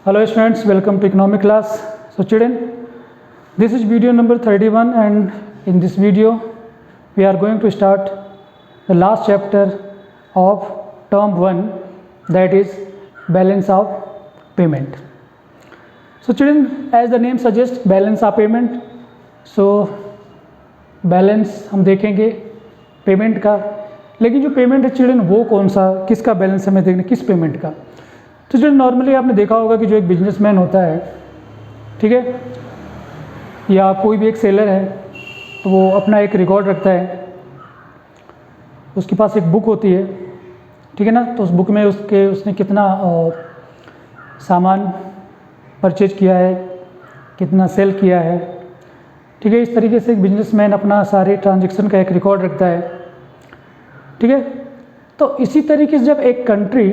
Hello students, welcome to economic class. So children, this is video number 31 and in this video we are going to start the last chapter of term 1, that is balance of payment. So children, as the name suggests, balance of payment. So balance हम देखेंगे payment का, लेकिन जो payment है children वो कौन सा, किसका बैलेंस हमें देखना, किस पेमेंट का। तो चिल्ड्रन नॉर्मली आपने देखा होगा कि जो एक बिजनेसमैन होता है, ठीक है, या कोई भी एक सेलर है, तो वो अपना एक रिकॉर्ड रखता है, उसके पास एक बुक होती है, ठीक है ना। तो उस बुक में उसने कितना सामान परचेज किया है, कितना सेल किया है, ठीक है। इस तरीके से एक बिजनेसमैन अपना सारे ट्रांजैक्शन का एक रिकॉर्ड रखता है, ठीक है। तो इसी तरीके से जब एक कंट्री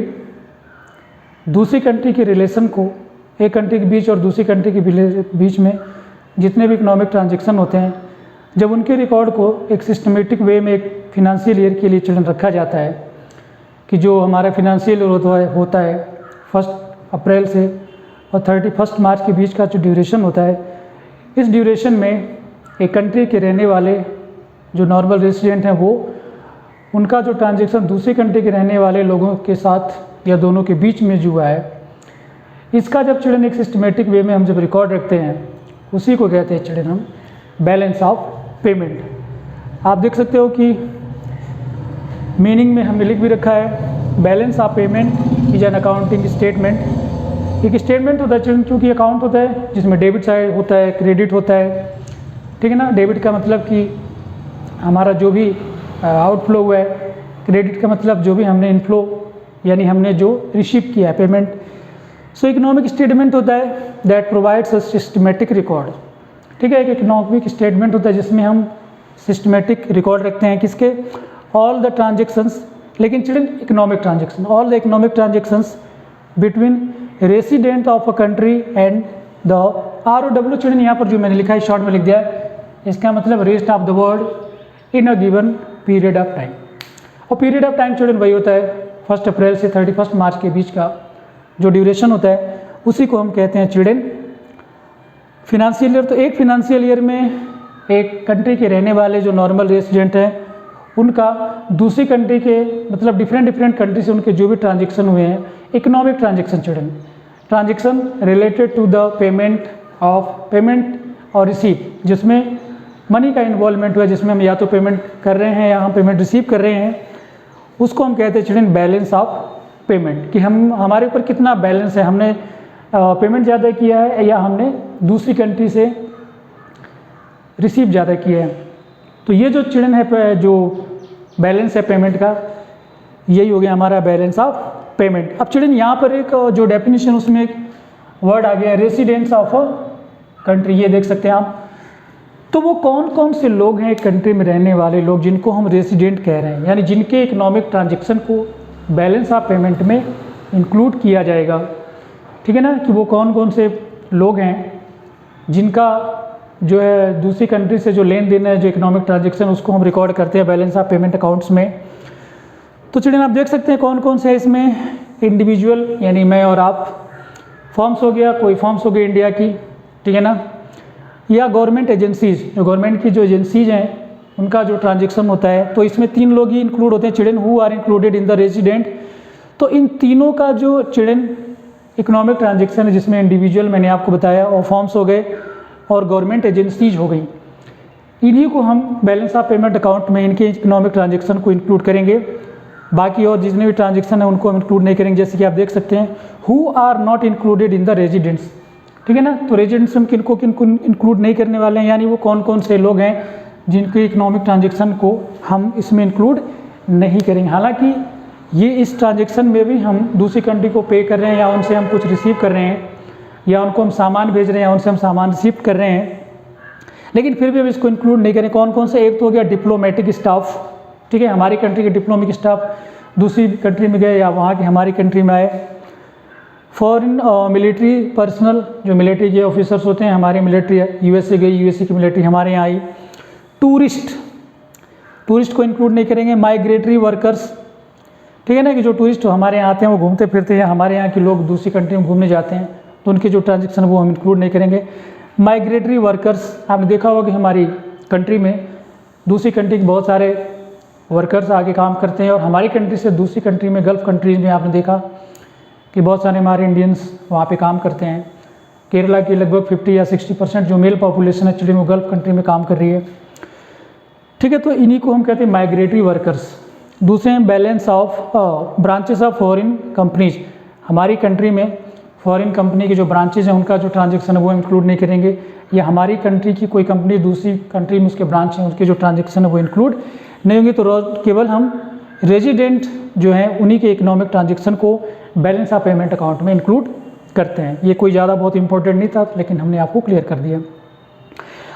दूसरी कंट्री के रिलेशन को, एक कंट्री के बीच और दूसरी कंट्री के बीच में जितने भी इकोनॉमिक ट्रांजैक्शन होते हैं, जब उनके रिकॉर्ड को एक सिस्टमेटिक वे में एक फिनंशियल ईयर के लिए चिल्ड्रन रखा जाता है कि जो हमारा फिनंशियल ईयर होता है 1 अप्रैल से और 31 मार्च के बीच का जो ड्यूरेशन होता है, इस ड्यूरेशन में एक कंट्री के रहने वाले जो नॉर्मल रेसिडेंट हैं, वो उनका जो ट्रांजैक्शन दूसरी कंट्री के रहने वाले लोगों के साथ या दोनों के बीच में जो है, इसका जब चिल्ड्रन एक सिस्टमेटिक वे में हम जब रिकॉर्ड रखते हैं, उसी को कहते हैं चिल्ड्रन हम बैलेंस ऑफ पेमेंट। आप देख सकते हो कि मीनिंग में हमने लिख भी रखा है, balance of payment is an accounting statement. एक स्टेटमेंट होता है चिल्ड्रन, क्योंकि अकाउंट होता है जिसमें डेबिट साइड होता है, क्रेडिट होता है, ठीक है ना। डेबिट का मतलब कि हमारा जो भी आउटफ्लो हुआ है, क्रेडिट का मतलब जो भी हमने इनफ्लो यानी हमने जो रिसीव किया है पेमेंट। सो इकोनॉमिक स्टेटमेंट होता है that provides a systematic record, ठीक है। एक इकोनॉमिक स्टेटमेंट होता है जिसमें हम सिस्टमेटिक रिकॉर्ड रखते हैं, किसके, ऑल द ट्रांजेक्शन्स, लेकिन children economic transaction, all the economic transactions between resident of a country and the ROW। Children यहाँ पर जो मैंने लिखा है शॉर्ट में लिख दिया है, इसका मतलब rest of the world in a given period of time. और पीरियड ऑफ टाइम चिल्ड्रन वही होता है 1 अप्रैल से 31 मार्च के बीच का जो ड्यूरेशन होता है, उसी को हम कहते हैं चिल्ड्रन फिनंशियल ईयर। तो एक फिनंशियल ईयर में एक कंट्री के रहने वाले जो नॉर्मल रेसिडेंट हैं, उनका दूसरी कंट्री के मतलब डिफरेंट कंट्री से उनके जो भी ट्रांजेक्शन हुए हैं, economic transaction children, transaction related to the payment और रिसीव, जिसमें मनी का इन्वॉल्वमेंट हुआ, जिसमें हम या तो पेमेंट कर रहे हैं या हम पेमेंट रिसीव कर रहे हैं, उसको हम कहते हैं चिल्ड्रन बैलेंस ऑफ पेमेंट। कि हम हमारे ऊपर कितना बैलेंस है, हमने पेमेंट ज़्यादा किया है या हमने दूसरी कंट्री से रिसीव ज़्यादा किया है। तो ये जो चिल्ड्रन है, जो बैलेंस है पेमेंट का, यही हो गया हमारा बैलेंस ऑफ पेमेंट। अब चिल्ड्रन यहाँ पर एक जो डेफिनेशन, उसमें एक वर्ड आ गया रेसिडेंट्स ऑफ अ कंट्री, ये देख सकते हैं आप। तो वो कौन कौन से लोग हैं एक कंट्री में रहने वाले लोग जिनको हम रेसिडेंट कह रहे हैं, यानी जिनके इकोनॉमिक ट्रांजैक्शन को बैलेंस ऑफ पेमेंट में इंक्लूड किया जाएगा, ठीक है ना। कि वो कौन कौन से लोग हैं जिनका जो है दूसरी कंट्री से जो लेन देन है, जो इकोनॉमिक ट्रांजैक्शन, उसको हम रिकॉर्ड करते हैं बैलेंस ऑफ पेमेंट अकाउंट्स में। तो चिल्ड्रन आप देख सकते हैं कौन कौन से है इसमें, इंडिविजुअल यानी मैं और आप, फॉर्म्स हो गया, कोई फॉर्म्स हो गई इंडिया की, ठीक है ना, या गवर्नमेंट एजेंसीज, जो गवर्नमेंट की जो एजेंसीज हैं उनका जो ट्रांजैक्शन होता है। तो इसमें 3 लोग ही इंक्लूड होते हैं children, who are included in the resident. तो इन तीनों का जो चिल्ड्रन इकोनॉमिक ट्रांजैक्शन है, जिसमें इंडिविजुअल मैंने आपको बताया, और फॉर्म्स हो गए और गवर्नमेंट एजेंसीज हो गई, इन्हीं को हम बैलेंस ऑफ पेमेंट अकाउंट में इनके इकोनॉमिक ट्रांजैक्शन को इंक्लूड करेंगे। बाकी और जितने भी ट्रांजैक्शन है उनको हम इंक्लूड नहीं करेंगे। जैसे कि आप देख सकते हैं, who are not included in the residents, ठीक है ना। तो रेजिडेंट्स हम किनको इंक्लूड नहीं करने वाले हैं, यानी वो कौन कौन से लोग हैं जिनके इकोनॉमिक ट्रांजैक्शन को हम इसमें इंक्लूड नहीं करेंगे। हालांकि ये इस ट्रांजैक्शन में भी हम दूसरी कंट्री को पे कर रहे हैं, या उनसे हम कुछ रिसीव कर रहे हैं, या उनको हम सामान भेज रहे हैं, या उनसे हम सामान रिसीव कर रहे हैं, लेकिन फिर भी हम इसको इंक्लूड नहीं करें। कौन कौन से, एक तो हो गया डिप्लोमेटिक स्टाफ, ठीक है, हमारी कंट्री के डिप्लोमेटिक स्टाफ दूसरी कंट्री में गए या वहाँ के हमारी कंट्री में आए। फॉरेन मिलिट्री पर्सनल, जो मिलिट्री के ऑफिसर्स होते हैं, हमारी मिलिट्री USA गई, USA की मिलिट्री हमारे यहाँ आई। टूरिस्ट को इंक्लूड नहीं करेंगे। माइग्रेटरी वर्कर्स, ठीक है ना, कि जो टूरिस्ट हमारे यहाँ आते हैं, वो घूमते फिरते हैं, हमारे यहाँ के लोग दूसरी कंट्री में घूमने जाते हैं, तो उनके जो ट्रांजेक्शन वो हम इंक्लूड नहीं करेंगे। माइग्रेटरी वर्कर्स, आपने देखा होगा कि हमारी कंट्री में दूसरी कंट्री के बहुत सारे वर्कर्स आके काम करते हैं, और हमारी कंट्री से दूसरी कंट्री में, गल्फ़ कंट्रीज़ में आपने देखा कि बहुत सारे हमारे इंडियंस वहाँ पे काम करते हैं। केरला की लगभग 50 या 60% जो मेल पॉपुलेशन एक्चुअली वो गल्फ़ कंट्री में काम कर रही है। ठीक है, तो इन्हीं को हम कहते हैं माइग्रेटरी वर्कर्स। दूसरे हैं balance of branches of foreign companies. हमारी कंट्री में फॉरेन कंपनी के जो ब्रांचेज हैं उनका जो ट्रांजेक्शन है वो इंक्लूड नहीं करेंगे, या हमारी कंट्री की कोई कंपनी दूसरी कंट्री में उसके ब्रांच हैं उनके जो ट्रांजेक्शन है वो इंक्लूड नहीं होंगे। तो केवल हम रेजिडेंट जो हैं उन्हीं के इकोनॉमिक ट्रांजेक्शन को बैलेंस ऑफ पेमेंट अकाउंट में इंक्लूड करते हैं। ये कोई ज़्यादा बहुत इंपॉर्टेंट नहीं था, लेकिन हमने आपको क्लियर कर दिया।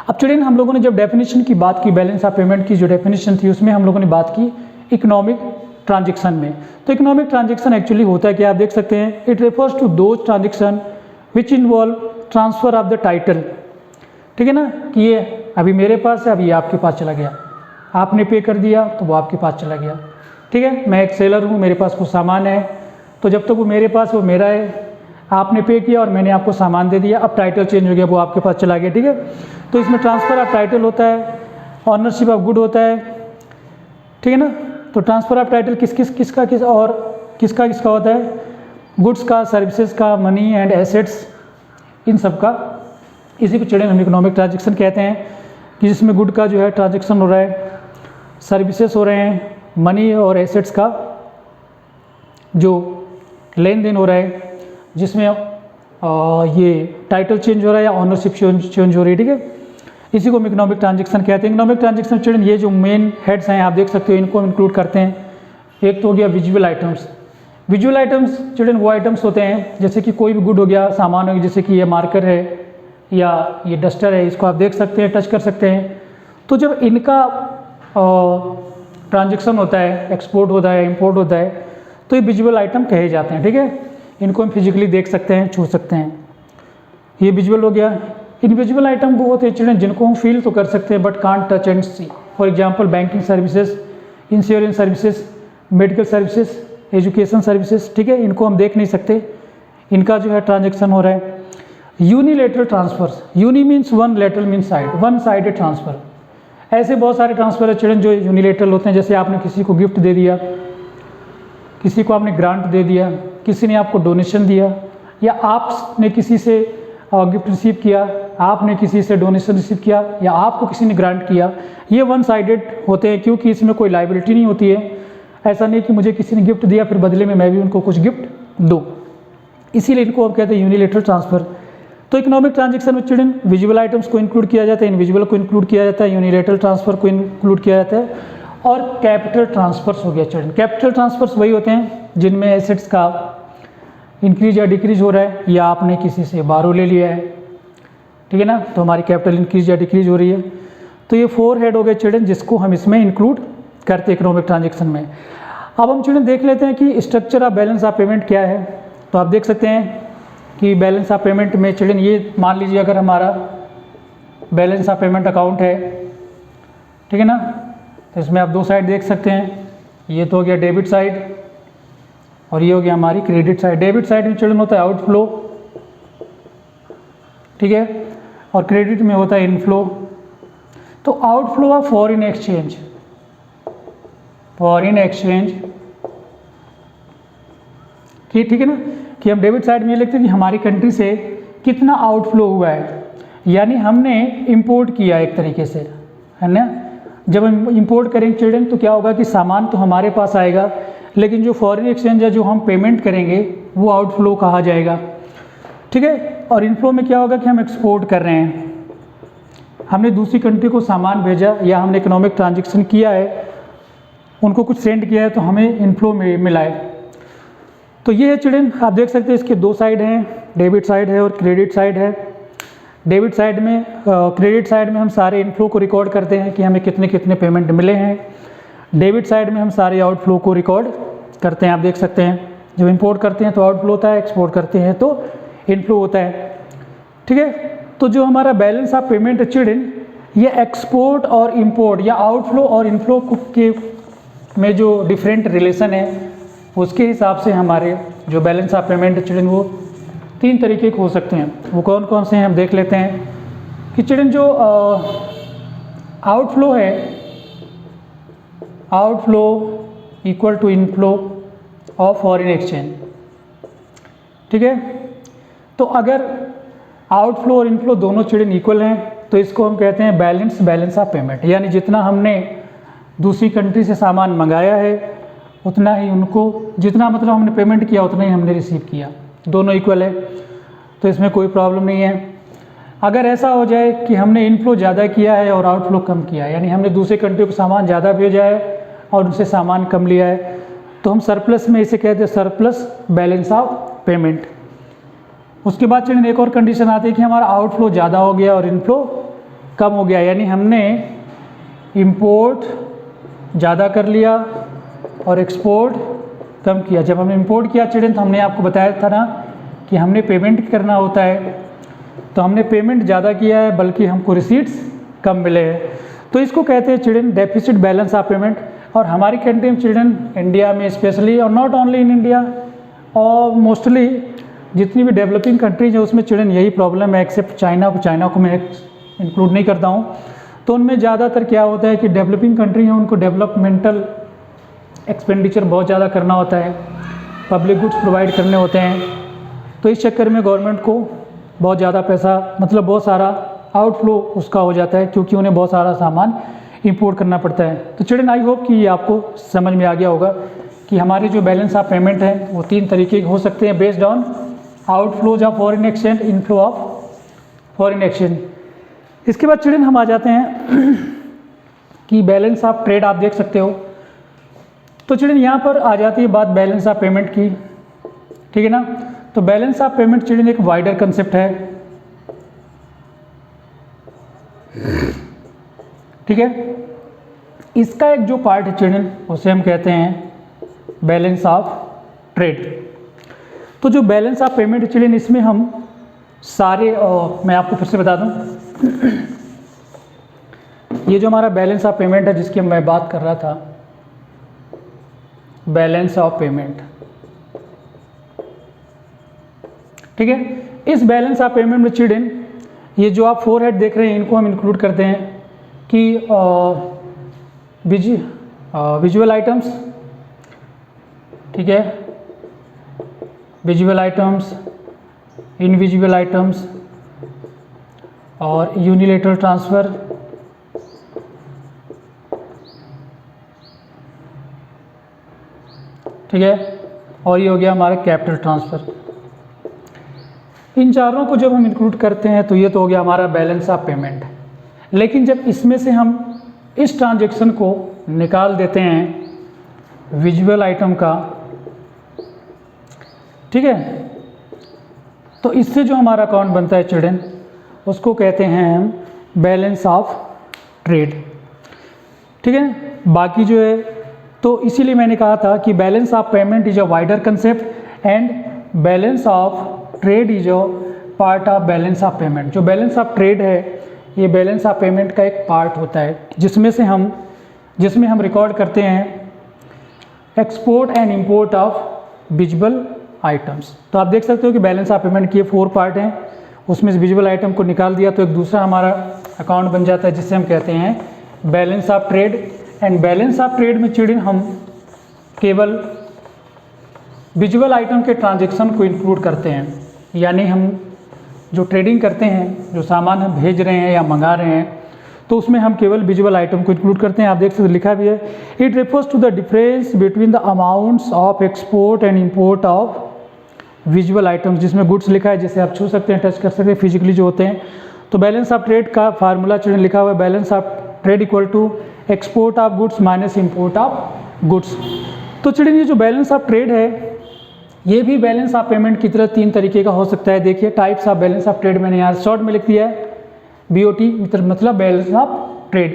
अब चलिए, हम लोगों ने जब डेफिनेशन की बात की, बैलेंस ऑफ पेमेंट की जो डेफिनेशन थी उसमें हम लोगों ने बात की इकोनॉमिक ट्रांजेक्शन में। तो इकोनॉमिक ट्रांजेक्शन एक्चुअली होता है कि आप देख सकते हैं, it refers to those transaction which involve transfer of the title. ठीक है ना, कि ये अभी मेरे पास है, अभी ये आपके पास चला गया, आपने पे कर दिया तो वो आपके पास चला गया। ठीक है, मैं एक सेलर हूँ, मेरे पास कुछ सामान है, तो जब तक वो मेरे पास वो मेरा है, आपने पे किया और मैंने आपको सामान दे दिया, अब टाइटल चेंज हो गया, वो आपके पास चला गया। ठीक है, तो इसमें ट्रांसफ़र ऑफ टाइटल होता है, ऑनरशिप ऑफ गुड होता है। ठीक है ना, तो ट्रांसफ़र ऑफ टाइटल किसका होता है, गुड्स का, सर्विसेज का, मनी एंड एसेट्स, इन सब का। इसी को चिल्ड्रन हम इकोनॉमिक ट्रांजेक्शन कहते हैं, कि जिसमें गुड का जो है ट्रांजेक्शन हो रहा है, सर्विसेज हो रहे हैं, मनी और एसेट्स का जो लेन देन हो रहा है, जिसमें ये टाइटल चेंज हो रहा है या ऑनरशिप चेंज हो रही है। ठीक है, इसी को हम इकोनॉमिक ट्रांजेक्शन कहते हैं। इकोनॉमिक ट्रांजेक्शन चिल्ड्रन ये जो मेन हेड्स हैं आप देख सकते हो, इनको हम इंक्लूड करते हैं। एक तो हो गया visual items. Visual items children वो आइटम्स होते हैं जैसे कि कोई भी गुड हो गया, सामान हो गया, जैसे कि ये मार्कर है या ये डस्टर है, इसको आप देख सकते हैं, टच कर सकते हैं। तो जब इनका ट्रांजेक्शन होता है, एक्सपोर्ट होता है, इंपोर्ट होता है, तो ये विजुअल आइटम कहे जाते हैं। ठीक है, इनको हम फिजिकली देख सकते हैं, छू सकते हैं, ये विजुअल हो गया। इन विजुअल आइटम वो होते हैं चिल्ड्रन जिनको हम फील तो कर सकते हैं but can't touch and see. For example banking services, insurance services, medical services, education services. ठीक है, इनको हम देख नहीं सकते, इनका जो है ट्रांजेक्शन हो रहा है। Unilateral transfers, uni means one, lateral means side, one sided transfer. ऐसे बहुत सारे ट्रांसफ़र है चिल्ड्रन जो यूनिलेटरल होते हैं, जैसे आपने किसी को गिफ्ट दे दिया, किसी को आपने ग्रांट दे दिया, किसी ने आपको डोनेशन दिया, या आपने किसी से गिफ्ट रिसीव किया, आपने किसी से डोनेशन रिसीव किया, या आपको किसी ने ग्रांट किया। ये वन साइडेड होते हैं क्योंकि इसमें कोई लायबिलिटी नहीं होती है। ऐसा नहीं कि मुझे किसी ने गिफ्ट दिया फिर बदले में मैं भी उनको कुछ गिफ्ट दूँ, इसीलिए इनको हम कहते हैं यूनिलेटरल ट्रांसफ़र। तो इकोनॉमिक ट्रांजेक्शन में चिल्ड्रन विजुअल आइटम्स को इंक्लूड किया जाता है, इनविजुअल को इंक्लूड किया जाता है, यूनिलेटरल ट्रांसफ़र को इंक्लूड किया जाता है, और कैपिटल ट्रांसफर्स हो गया चिल्ड्रन। कैपिटल ट्रांसफर्स वही होते हैं जिनमें एसेट्स का इंक्रीज या डिक्रीज हो रहा है, या आपने किसी से बारो ले लिया है। ठीक है ना, तो हमारी कैपिटल इंक्रीज या डिक्रीज हो रही है। तो ये 4 हेड हो गए चिल्ड्रन जिसको हम इसमें इंक्लूड करते हैं इकोनॉमिक ट्रांजेक्शन में। अब हम चिल्ड्रन देख लेते हैं कि structure of balance of payment क्या है। तो आप देख सकते हैं कि बैलेंस ऑफ पेमेंट में चिल्ड्रन ये मान लीजिए अगर हमारा बैलेंस ऑफ पेमेंट अकाउंट है, ठीक है ना, तो इसमें आप 2 साइड देख सकते हैं। ये तो हो गया डेबिट साइड और ये हो गया हमारी क्रेडिट साइड। डेबिट साइड में चिल्ड्रन होता है आउटफ्लो, ठीक है, और क्रेडिट में होता है इनफ्लो। तो outflow of foreign exchange, foreign exchange कि ठीक है ना, कि हम डेबिट साइड में ये लिखते हैं कि हमारी कंट्री से कितना आउटफ्लो हुआ है, यानी हमने इंपोर्ट किया एक तरीके से, है ना। जब हम इंपोर्ट करेंगे चिल्ड्रन तो क्या होगा कि सामान तो हमारे पास आएगा, लेकिन जो फॉरेन एक्सचेंज है जो हम पेमेंट करेंगे वो आउटफ्लो कहा जाएगा, ठीक है। और इनफ्लो में क्या होगा कि हम एक्सपोर्ट कर रहे हैं, हमने दूसरी कंट्री को सामान भेजा या हमने इकोनॉमिक ट्रांजेक्शन किया है, उनको कुछ सेंड किया है तो हमें इनफ्लो में मिला है। तो ये है चिल्ड्रन, आप देख सकते हैं इसके 2 साइड हैं, डेबिट साइड है और क्रेडिट साइड है। डेबिट साइड में क्रेडिट साइड में हम सारे इनफ्लो को रिकॉर्ड करते हैं कि हमें कितने कितने पेमेंट मिले हैं। डेबिट साइड में हम सारे आउटफ्लो को रिकॉर्ड करते हैं। आप देख सकते हैं जब इंपोर्ट करते हैं तो आउटफ्लो होता है, एक्सपोर्ट करते हैं तो इनफ्लो होता है, ठीक है। तो जो हमारा बैलेंस ऑफ पेमेंट है चिल्ड्रन, ये एक्सपोर्ट और इंपोर्ट या आउटफ्लो और इनफ्लो के में जो डिफरेंट रिलेशन है उसके हिसाब से हमारे जो बैलेंस ऑफ पेमेंट है चिल्ड्रन वो तीन तरीके के हो सकते हैं। वो कौन कौन से हैं हम देख लेते हैं कि चिल्ड्रन जो आउटफ्लो है, outflow equal to inflow of foreign exchange, ठीक है। तो अगर आउटफ्लो और इनफ्लो दोनों चिल्ड्रन इक्वल हैं तो इसको हम कहते हैं बैलेंस ऑफ पेमेंट, यानी जितना हमने दूसरी कंट्री से सामान मंगाया है उतना ही उनको, जितना मतलब हमने पेमेंट किया उतना ही हमने रिसीव किया, दोनों इक्वल है, तो इसमें कोई प्रॉब्लम नहीं है। अगर ऐसा हो जाए कि हमने इनफ्लो ज़्यादा किया है और आउटफ्लो कम किया है, यानी हमने दूसरे कंट्री को सामान ज़्यादा भेजा है और उनसे सामान कम लिया है, तो हम सरप्लस में इसे कहते हैं सरप्लस बैलेंस ऑफ पेमेंट। उसके बाद चलिए एक और कंडीशन आती है कि हमारा आउटफ्लो ज़्यादा हो गया और इनफ्लो कम हो गया, यानी हमने इंपोर्ट ज़्यादा कर लिया और एक्सपोर्ट कम किया। जब हमने इंपोर्ट किया चिल्ड्रन तो हमने आपको बताया था ना कि हमने पेमेंट करना होता है, तो हमने पेमेंट ज़्यादा किया है बल्कि हमको रिसीट्स कम मिले हैं, तो इसको कहते हैं children deficit balance of payment. और हमारी कंट्री में चिल्ड्रन, इंडिया में स्पेशली और नॉट ओनली इन इंडिया और मोस्टली जितनी भी डेवलपिंग कंट्रीज है उसमें चिल्ड्रन यही प्रॉब्लम है, एक्सेप्ट चाइना को मैं इंक्लूड नहीं करता हूँ। तो उनमें ज़्यादातर क्या होता है कि डेवलपिंग कंट्री हैं उनको डेवलपमेंटल एक्सपेंडिचर बहुत ज़्यादा करना होता है, पब्लिक गुड्स प्रोवाइड करने होते हैं, तो इस चक्कर में गवर्नमेंट को बहुत ज़्यादा पैसा, मतलब बहुत सारा आउटफ्लो उसका हो जाता है क्योंकि उन्हें बहुत सारा सामान इंपोर्ट करना पड़ता है। तो चिल्ड्रन आई होप कि ये आपको समझ में आ गया होगा कि हमारे जो बैलेंस ऑफ पेमेंट है वो तीन तरीके के हो सकते हैं based on outflows of foreign exchange, inflow of foreign exchange. इसके बाद चिल्ड्रन हम आ जाते हैं कि बैलेंस ऑफ ट्रेड आप देख सकते हो। तो चिल्ड्रन यहाँ पर आ जाती है बात बैलेंस ऑफ पेमेंट की, ठीक है ना। तो बैलेंस ऑफ पेमेंट चिल्ड्रन एक वाइडर कंसेप्ट है, ठीक है। इसका एक जो पार्ट है चिल्ड्रन उसे हम कहते हैं बैलेंस ऑफ ट्रेड। तो जो बैलेंस ऑफ पेमेंट चिल्ड्रन इसमें हम सारे मैं आपको फिर से बता दूं, ये जो हमारा बैलेंस ऑफ पेमेंट है जिसकी मैं बात कर रहा था, बैलेंस ऑफ पेमेंट, ठीक है। इस बैलेंस ऑफ पेमेंट में चिल्ड्रन ये जो आप फोर हेड देख रहे हैं इनको हम इंक्लूड करते हैं कि विजुअल आइटम्स, ठीक है, विजुअल आइटम्स, इनविजुअल आइटम्स और यूनिलेटरल ट्रांसफ़र, ठीक है, और ये हो गया हमारा कैपिटल ट्रांसफ़र। इन चारों को जब हम इंक्लूड करते हैं तो ये तो हो गया हमारा बैलेंस ऑफ पेमेंट। लेकिन जब इसमें से हम इस ट्रांजैक्शन को निकाल देते हैं विजुअल आइटम का, ठीक है, तो इससे जो हमारा अकाउंट बनता है चिल्ड्रन उसको कहते हैं हम बैलेंस ऑफ ट्रेड, ठीक है। बाकी जो है तो इसीलिए मैंने कहा था कि balance of payment is a wider concept and balance of trade is a part of balance of payment. जो बैलेंस ऑफ ट्रेड है ये बैलेंस ऑफ पेमेंट का एक पार्ट होता है जिसमें हम रिकॉर्ड करते हैं export and import of visual items. तो आप देख सकते हो कि बैलेंस ऑफ पेमेंट के 4 पार्ट हैं, उसमें से विजुअल आइटम को निकाल दिया तो एक दूसरा हमारा अकाउंट बन जाता है जिससे हम कहते हैं balance of trade. And balance of trade में चिल्ड्रन हम केवल विजुअल आइटम के ट्रांजैक्शन को इंक्लूड करते हैं, यानी हम जो ट्रेडिंग करते हैं, जो सामान हम भेज रहे हैं या मंगा रहे हैं, तो उसमें हम केवल विजुअल आइटम को इंक्लूड करते हैं। आप देख सकते लिखा भी है, it refers to the difference between the amounts of export and import of visual items, जिसमें गुड्स लिखा है जिसे आप छू सकते हैं, टच कर सकते हैं फिजिकली जो होते हैं। तो बैलेंस ऑफ ट्रेड का फार्मूला चिल्ड्रन लिखा हुआ है, balance of trade equal to export of goods minus import of goods. तो चिल्ड्रन ये जो बैलेंस ऑफ ट्रेड है ये भी बैलेंस ऑफ पेमेंट की तरह 3 तरीके का हो सकता है। देखिए types of balance of trade मैंने यहाँ शॉर्ट में लिख दिया है, BOT मतलब बैलेंस ऑफ ट्रेड।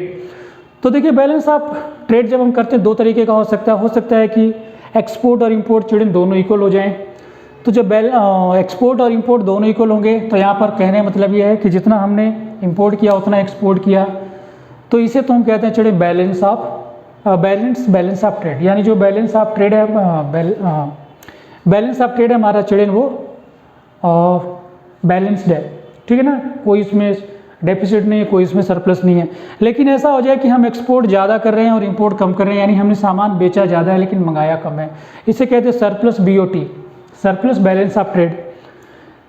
तो देखिए बैलेंस ऑफ ट्रेड जब हम करते हैं 2 तरीके का हो सकता है कि एक्सपोर्ट और इंपोर्ट चिल्ड्रन दोनों इक्वल हो जाएं। तो जब एक्सपोर्ट और इंपोर्ट दोनों इक्वल होंगे तो यहाँ पर कहने का मतलब ये है कि जितना हमने इंपोर्ट किया उतना एक्सपोर्ट किया, तो इसे तो हम कहते हैं चिल्ड्रन बैलेंस ऑफ ट्रेड। यानी जो बैलेंस ऑफ ट्रेड है बैलेंस ऑफ ट्रेड हमारा चिल्ड्रन वो बैलेंस्ड है, ठीक है ना, कोई इसमें डेफिसिट नहीं है, कोई इसमें सरप्लस नहीं है। लेकिन ऐसा हो जाए कि हम एक्सपोर्ट ज़्यादा कर रहे हैं और इंपोर्ट कम कर रहे हैं, यानी हमने सामान बेचा ज़्यादा है लेकिन मंगाया कम है, इसे कहते हैं surplus BOT, surplus balance of trade.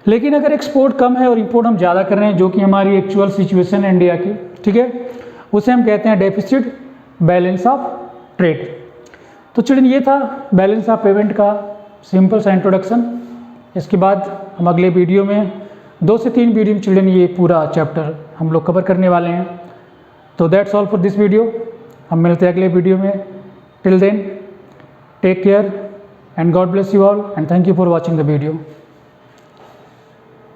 लेकिन अगर एक्सपोर्ट कम है और इंपोर्ट हम ज़्यादा कर रहे हैं, जो कि हमारी एक्चुअल सिचुएशन है इंडिया की, ठीक है, उसे हम कहते हैं डेफिसिट बैलेंस ऑफ ट्रेड। तो चिल्ड्रन ये था बैलेंस ऑफ पेमेंट का सिंपल सा इंट्रोडक्शन। इसके बाद हम अगले वीडियो में 2 से 3 वीडियो में चिल्ड्रन ये पूरा चैप्टर हम लोग कवर करने वाले हैं। तो that's all for this video, हम मिलते हैं अगले वीडियो में। Till then take care and God bless you all and thank you for watching the video.